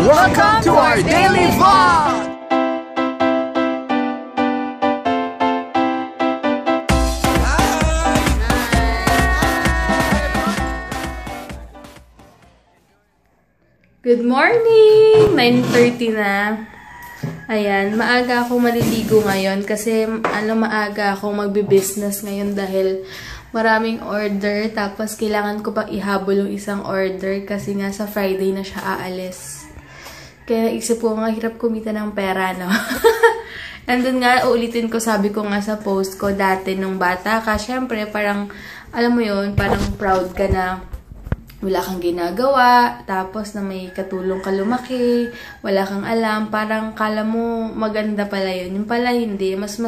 Welcome to our daily vlog! Good morning! 9:30 na. Ayan, maaga ako maliligo ngayon kasi maaga ako magbe-business ngayon dahil maraming order. Tapos kailangan ko pa ihabol yung isang order kasi nga sa Friday na siya aalis. Kaya naisip ko nga hirap kumita ng pera, no? And then nga, uulitin ko, sabi ko nga sa post ko dati nung bata ka, syempre parang, alam mo yun, parang proud ka na wala kang ginagawa, tapos na may katulong ka lumaki, wala kang alam, parang kala mo maganda pala yun. Yung pala hindi, mas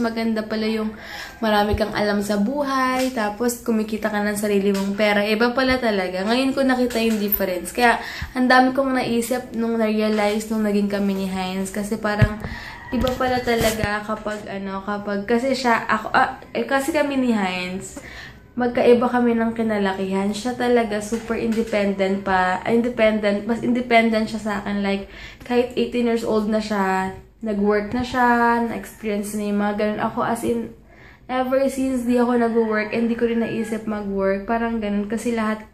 maganda pala yung marami kang alam sa buhay, tapos kumikita ka ng sarili mong pera. Iba pala talaga. Ngayon ko nakita yung difference. Kaya, ang dami kong naisip nung na-realize nung naging kami ni Heinz, kasi parang iba pala talaga kapag kasi kasi kami ni Heinz, magkaiba kami ng kinalakihan. Siya talaga super independent mas independent siya sa akin. Like, kahit 18 years old na siya, nag-work na siya, na-experience na yung mga ganun. Ako as in, ever since di ako nag-work, hindi ko rin naisip mag-work. Parang ganun. Kasi lahat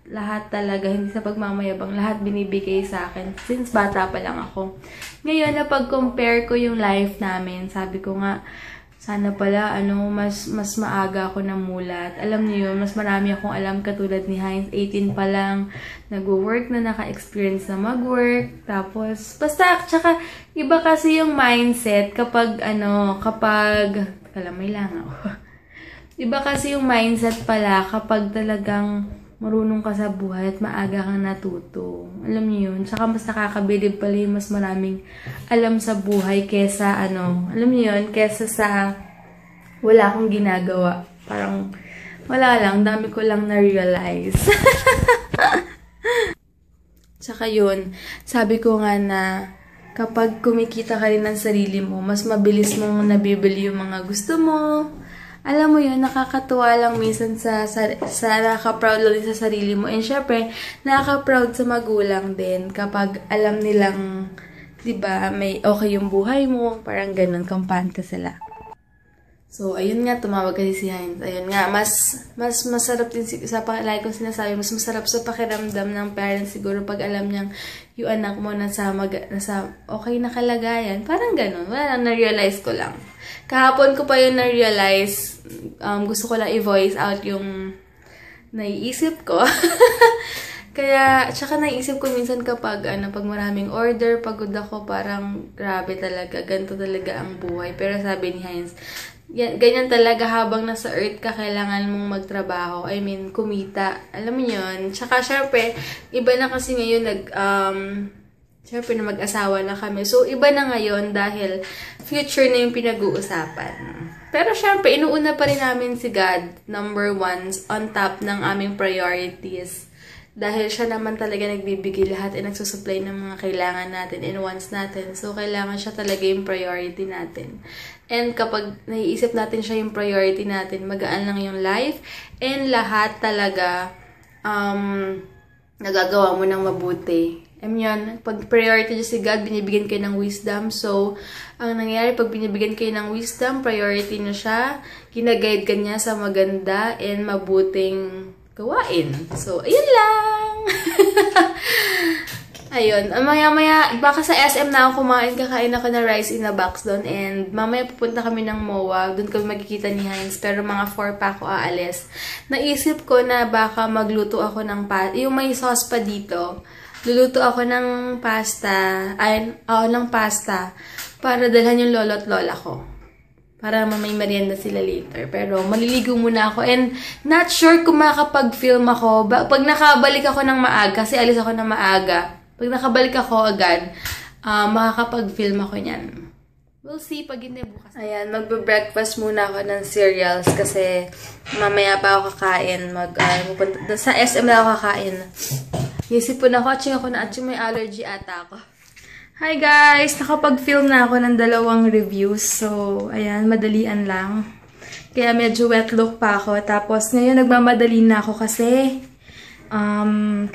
talaga, hindi sa pagmamayabang, lahat binibigay sa akin. Since bata pa lang ako. Ngayon, napag-compare ko yung life namin, sabi ko nga, sana pala, mas maaga ako namulat. Alam niyo yun, mas marami akong alam katulad ni Heinz. 18 pa lang, nag-work na, naka-experience na mag-work. Tapos, basta, tsaka, iba kasi yung mindset kapag, may lang ako. Iba kasi yung mindset pala kapag talagang marunong ka sa buhay at maaga kang natuto. Alam niyo yun? Tsaka mas nakakabilib pala yung mas maraming alam sa buhay kesa alam niyo yun? Kesa sa wala akong ginagawa. Parang wala lang. Dami ko lang na-realize. Tsaka yun, sabi ko nga na kapag kumikita ka rin ng sarili mo, mas mabilis mong nabibili yung mga gusto mo. Alam mo yun, nakakatuwa lang minsan sa nakaka-proud lang din sa sarili mo. And syempre, nakaka-proud sa magulang din kapag alam nilang, diba, may okay yung buhay mo. Parang ganun, kampante sila. So, ayun nga, tumawag kasi si Heinz. Ayun nga, mas masarap din, like ko sinasabi, mas masarap sa pakiramdam ng parents siguro pag alam niyang yung anak mo nasa okay na kalagayan. Parang ganun. Wala lang, na-realize ko lang. Kahapon ko pa yun na-realize, gusto ko lang i-voice out yung naiisip ko. Kaya, tsaka naiisip ko minsan kapag, pag maraming order, pagod ako, parang grabe talaga, ganito talaga ang buhay. Pero sabi ni Heinz, ganyan talaga habang nasa earth ka, kailangan mong magtrabaho. I mean, kumita. Alam mo yun? Tsaka, syempre, iba na kasi ngayon, syempre na mag-asawa na kami. So, iba na ngayon dahil future na yung pinag-uusapan. Pero syempre, inuuna pa rin namin si God, number 1, on top ng aming priorities. Dahil siya naman talaga nagbibigay lahat at nagsusupply ng mga kailangan natin and wants natin. So, kailangan siya talaga yung priority natin. And kapag naiisip natin siya yung priority natin, magaan lang yung life. And lahat talaga, nagagawa mo ng mabuti. Yun, pag priority niya si God, binibigyan kayo ng wisdom. So, ang nangyayari, pag binibigyan kayo ng wisdom, priority niya siya, ginaguide ka niya sa maganda and mabuting gawain. So, ayun lang! Ayun, maya-maya, baka sa SM na ako kakain ako ng rice in a box doon. And mamaya pupunta kami ng MOA, doon kami magkikita ni Heinz. Pero mga 4 pa ako aalis. Naisip ko na baka magluto ako ng yung may sauce pa dito. Luluto ako ng pasta, para dalhan yung lolo at lola ko. Para may merienda sila later. Pero maliligo muna ako. And not sure kung makakapag-film ako. Pag nakabalik ako ng maaga, kasi alis ako ng maaga. Pag nakabalik ako agad, makakapag-film ako niyan. We'll see pag hindi bukas. Ayan, magbe-breakfast muna ako ng cereals kasi mamaya pa ako kakain. Sa SM na ako kakain. Isipon ako, may allergy ata ako. Hi guys! Nakapag-film na ako ng 2 reviews. So, ayan, madalian lang. Kaya medyo wet look pa ako. Tapos, ngayon nagmamadali na ako kasi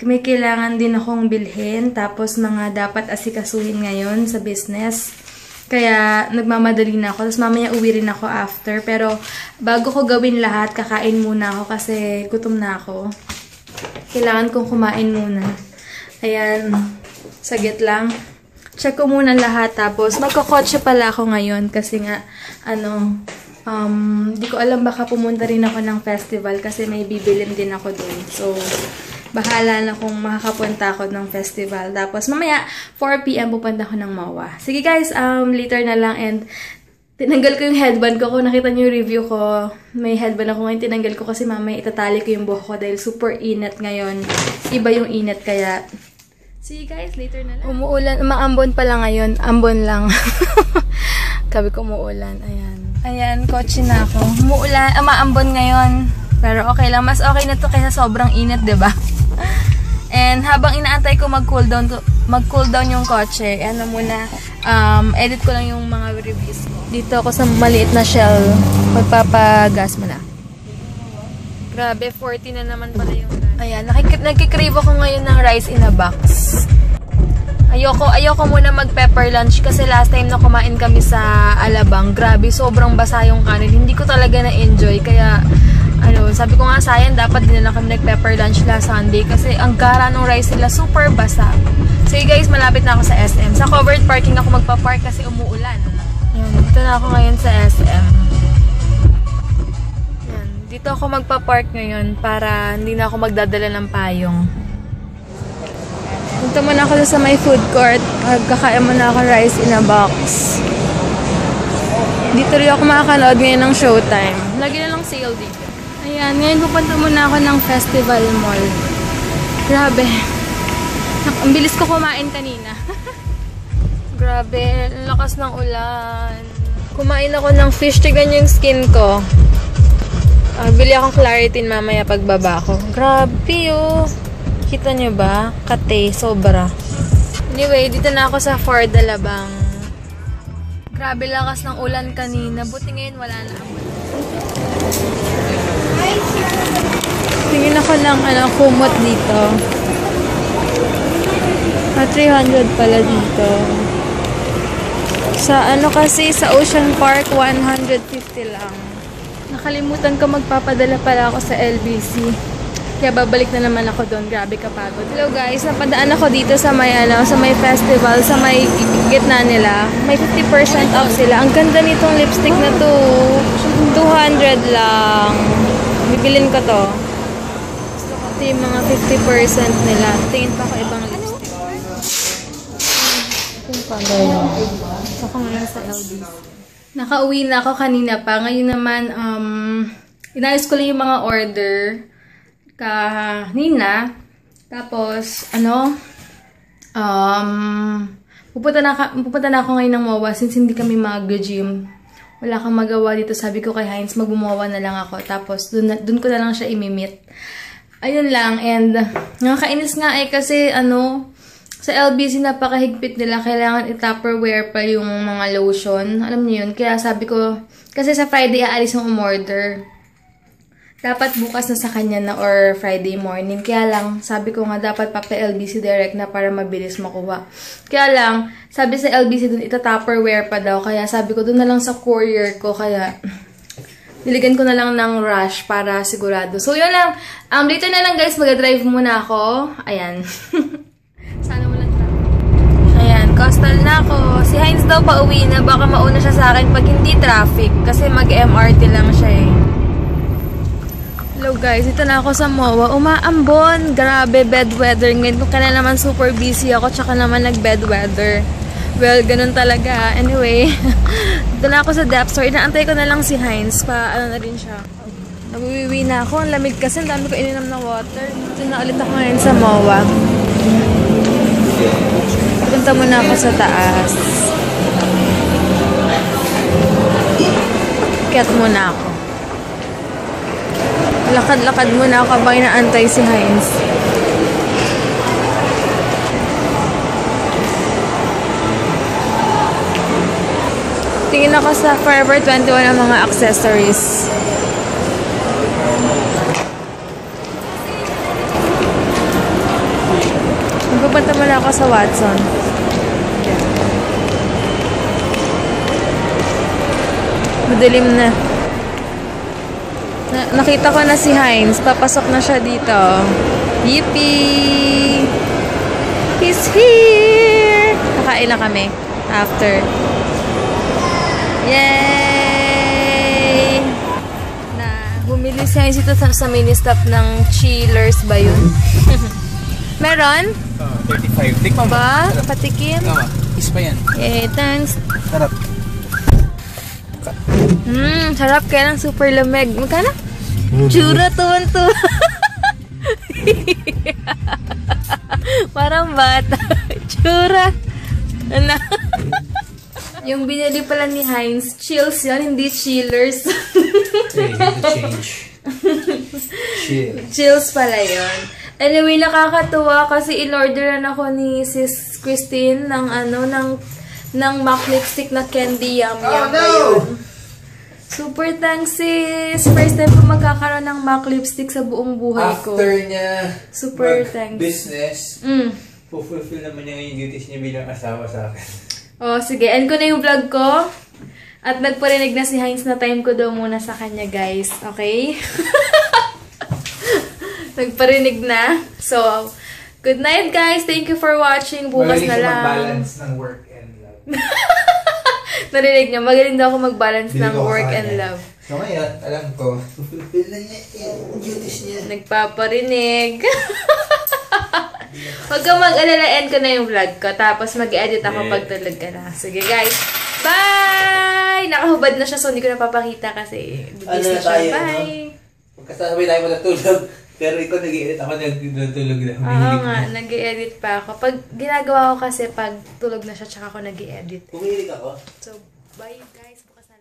may kailangan din akong bilhin. Tapos mga dapat asikasuhin ngayon sa business. Kaya nagmamadali na ako. Tapos mamaya uwi rin ako after. Pero bago ko gawin lahat, kakain muna ako kasi gutom na ako. Kailangan kong kumain muna. Ayan. Sagit lang. Check ko muna lahat. Tapos magkakotse pala ako ngayon. Kasi nga, di ko alam, baka pumunta rin ako ng festival kasi may bibilin din ako dun. So, bahala na kung makakapunta ako ng festival. Tapos, mamaya, 4 PM pupunta ako ng MOA. Sige guys, later na lang. And, tinanggal ko yung headband ko. Kung nakita niyo yung review ko, may headband ako ngayon. Tinanggal ko kasi mamaya itatali ko yung buhok ko dahil super init ngayon. Iba yung init kaya... See you guys, later na lang. Umuulan, umaambon pala ngayon. Ambon lang. Sabi ko umuulan. Ayan. Ayan, kotse na ako. Umuulan, umaambon ngayon. Pero okay lang. Mas okay na to kaysa sobrang init, diba? And habang inaantay ko mag-cool down yung kotse, edit ko lang yung mga reviews ko. Dito ako sa maliit na Shell. Magpapagas mo na. Grabe, 40 na naman pala yung gas. Ayan, nagkikrave ako ngayon ng rice in a box. Ayoko muna mag-pepper lunch kasi last time na kumain kami sa Alabang, grabe, sobrang basa yung kanin. Hindi ko talaga na-enjoy, kaya sabi ko nga sayang, dapat din na kami nag-pepper lunch last Sunday kasi ang gara ng rice nila, super basa. So guys, malapit na ako sa SM. Sa covered parking ako magpa-park kasi umuulan. Ayan, dito na ako ngayon sa SM. Ayan, dito ako magpa-park ngayon para hindi na ako magdadala ng payong. Punta muna ako sa may food court. Magkakain muna ako rice in a box. Dito rin ako makakanood ngayon ng Showtime. Lagi na lang sale dito. Ayan, ngayon pupunta muna ako ng Festival Mall. Grabe. Ang bilis ko kumain kanina. Grabe, ang lakas ng ulan. Kumain ako ng fish. Tignan yung skin ko. Bili akong Claritin mamaya pagbaba ko. Grabe oh. Kita nyo ba? Kate, sobra. Anyway, dito na ako sa Ford Alabang. Grabe lakas ng ulan kanina. Buti ngayon wala na ako. Tingin ako ng kumot dito. 300 pala dito. Sa kasi, sa Ocean Park, 150 lang. Nakalimutan ko magpapadala pala ako sa LBC. Kaya babalik na naman ako doon. Grabe kapagod. Hello guys, napadaan ako dito sa may sa may festival, sa may gitna nila. May 50% off sila. Ang ganda nitong lipstick na to. 200 lang. Bibilin ko to. Gusto ko ito yung mga 50% nila. Tingin pa ako ibang lipstick. Yung pagay. Ako ngayon sa LBC. Nakauwi na ako kanina pa. Ngayon naman, inayos ko lang yung mga order kanina. Tapos, pupunta na ako ngayon ng MOA since hindi kami mag-gym. Wala kang magawa dito. Sabi ko kay Heinz, mag-MOA na lang ako. Tapos, dun ko na lang siya imimit. Ayun lang. And, nakakainis nga kasi, sa LBC napakahigpit nila. Kailangan i-Tupperware pa yung mga lotion. Alam niyo yun. Kaya sabi ko, kasi sa Friday aalis yung umorder. Dapat bukas na sa kanya na or Friday morning. Kaya lang, sabi ko nga dapat papa-LBC direct na para mabilis makuha. Kaya lang, sabi sa LBC dun, ita-Tupperware pa daw. Kaya sabi ko dun na lang sa courier ko. Kaya, niligan ko na lang ng rush para sigurado. So, yun lang. Later na lang guys, mag-drive muna ako. Ayan. Sana walang traffic. Ayan, coastal na ako. Si Heinz daw pa uwi na. Baka mauna siya sa akin pag hindi traffic. Kasi mag-MRT lang siya eh. Hello guys, ito na ako sa MOA. Umaambon. Grabe, bad weather. Ngayon kung kaya naman super busy ako, tsaka naman nag-bad weather. Well, ganun talaga. Anyway, ito na ako sa depth store. Inaantay ko na lang si Heinz. Na rin siya. Nawiwiwi na ako. Ang lamig kasi. Ang dami ko ininom na water. Ito na ulit ako ngayon sa MOA. Punta muna ako sa taas. Kiat muna ako. Lakad-lakad muna ako habang inaantay si Heinz. Tingin ako sa Forever 21 ang mga accessories. ako sa Watson. Madilim na. Nakita ko na si Heinz. Papasok na siya dito. Yippee! He's here! Kakain na kami. After. Yay! Bumili siya dito sa mini-stop ng chillers ba yun? Meron? 35. Tikman mo. Ba? Patikim? Is pa yan. Eh, thanks. Sarap. Sarap kaya lang super lamig. Magkano? Tsura, tuwan-tuwa. Parang bata. Tsura. Ano? Yung binili pala ni Heinz, chills yun, hindi chillers. Okay, change. Chill. Chills pala yun. Anyway, nakakatuwa kasi in-orderan ako ni Sis Christine ng ng MAC lipstick na Candy Yum Yum ngayon. Super thanks, sis! First time ko magkakaroon ng MAC lipstick sa buong buhay ko. After niya super thanks. Business, fulfill naman niya yung duties niya bilang asawa sa akin. Oh, sige. End ko na yung vlog ko. At nagparinig na si Heinz na time ko daw muna sa kanya, guys. Okay? Nagparinig na. So, good night, guys. Thank you for watching. Bukas na lang. Mag-balance ng work and love. Narinig niya. Magaling daw ako mag-balance ng work and love. So, ngayon, alam ko, fulfill na niya yung duties niya. Nagpaparinig. Huwag kang mag-alala, end ko na yung vlog ko. Tapos mag-edit ako pag tulog ka na. Sige guys, bye! Nakahubad na siya so hindi ko napapakita kasi bibis na siya. Bye! Pagkasabay tayo matutulog, pero ikaw nag-i-edit, ako nagtulog na. Oo nga, nag-i-edit pa ako. Pag ginagawa ko kasi pag tulog na siya, tsaka ako nag-i-edit. Pumilig ako. So, bye guys. Bukas na lang.